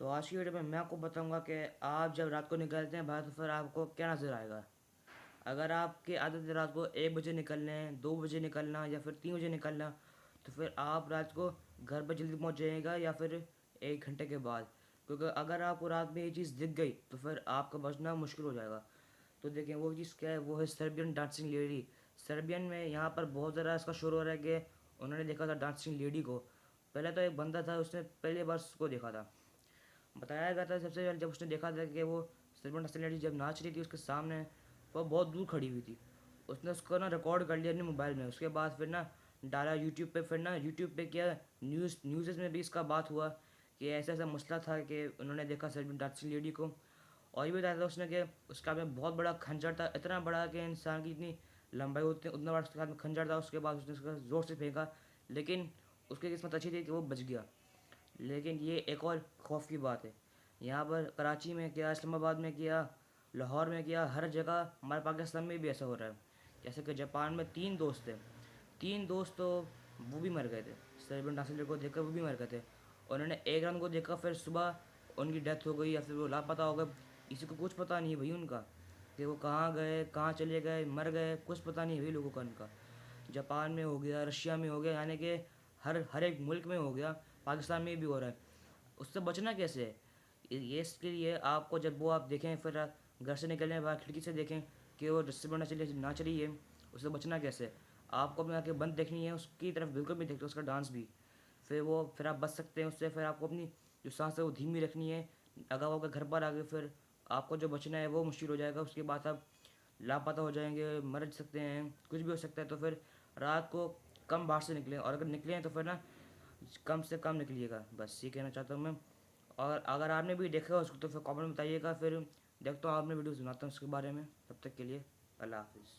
तो आज की वीडियो में मैं आपको बताऊंगा कि आप जब रात को निकलते हैं बाहर तो फिर आपको क्या नज़र आएगा। अगर आपकी आदत है रात को 1 बजे निकलना है, 2 बजे निकलना या फिर 3 बजे निकलना, तो फिर आप रात को घर पर जल्दी पहुंच जाइएगा या फिर 1 घंटे के बाद। क्योंकि अगर आपको रात में ये चीज़ दिख गई तो फिर आपका बचना मुश्किल हो जाएगा। तो देखें वो चीज़ क्या है, वो है सर्बियन डांसिंग लेडी। सर्बियन में यहाँ पर बहुत ज़्यादा इसका शोर हो रहा है कि उन्होंने देखा था डांसिंग लेडी को। पहले तो एक बंदा था, उसने पहली बार उसको देखा था। बताया गया था सबसे पहले जब उसने देखा था कि वो सलमान हसन लड़ी जब नाच रही थी उसके सामने, वो बहुत दूर खड़ी हुई थी। उसने उसको ना रिकॉर्ड कर लिया अपने मोबाइल में। उसके बाद फिर ना डाला यूट्यूब पे। फिर ना यूट्यूब पे क्या न्यूज़ में भी इसका बात हुआ कि ऐसा ऐसा मसला था कि उन्होंने देखा सलमान डांसिंग लेडी को। और ये भी बताया था उसने कि उसका में बहुत बड़ा खंजर था, इतना बड़ा कि इंसान की इतनी लंबाई होती है उतना बड़ा उसके हाथ में खंजर था। उसके बाद उसने उसका ज़ोर से फेंका, लेकिन उसकी किस्मत अच्छी थी कि वो बच गया। लेकिन ये एक और खौफ की बात है, यहाँ पर कराची में किया, इस्लामाबाद में किया, लाहौर में किया, हर जगह हमारे पाकिस्तान में भी ऐसा हो रहा है। जैसे कि जापान में 3 दोस्त थे, 3 दोस्त तो वो भी मर गए थे। सर्बियन डांसर को देखकर वो भी मर गए थे। उन्होंने एक रन को देखा, फिर सुबह उनकी डेथ हो गई या फिर वो लापता हो गए। किसी को कुछ पता नहीं है भाई उनका कि वो कहाँ गए, कहाँ चले गए, मर गए, कुछ पता नहीं है भाई लोगों का उनका। जापान में हो गया, रशिया में हो गया, यानी कि हर हर एक मुल्क में हो गया। पाकिस्तान में भी हो रहा है। उससे बचना कैसे है? ये इसके लिए आपको जब वो आप देखें, फिर घर से निकलने के बाद खिड़की से देखें कि वो जिससे बढ़ना चलिए नाच रही है, उससे बचना कैसे? आपको अपनी आँखें बंद देखनी है, उसकी तरफ बिल्कुल भी देखते उसका डांस भी। फिर आप बच सकते हैं उससे। फिर आपको अपनी जो सांस है वो धीमी रखनी है। अगर वो आपके घर पर आ गए फिर आपको जो बचना है वो मुश्किल हो जाएगा। उसके बाद आप लापता हो जाएंगे, मर सकते हैं, कुछ भी हो सकता है। तो फिर रात को कम बाहर से निकलें, और अगर निकलें तो फिर ना कम से कम निकलिएगा, बस ये कहना चाहता हूँ मैं। और अगर आपने भी देखा उसको तो फिर कमेंट में बताइएगा। फिर देखता हूँ आपने वीडियोस बनाता हूँ उसके बारे में। तब तक के लिए अल्लाह हाफिज़।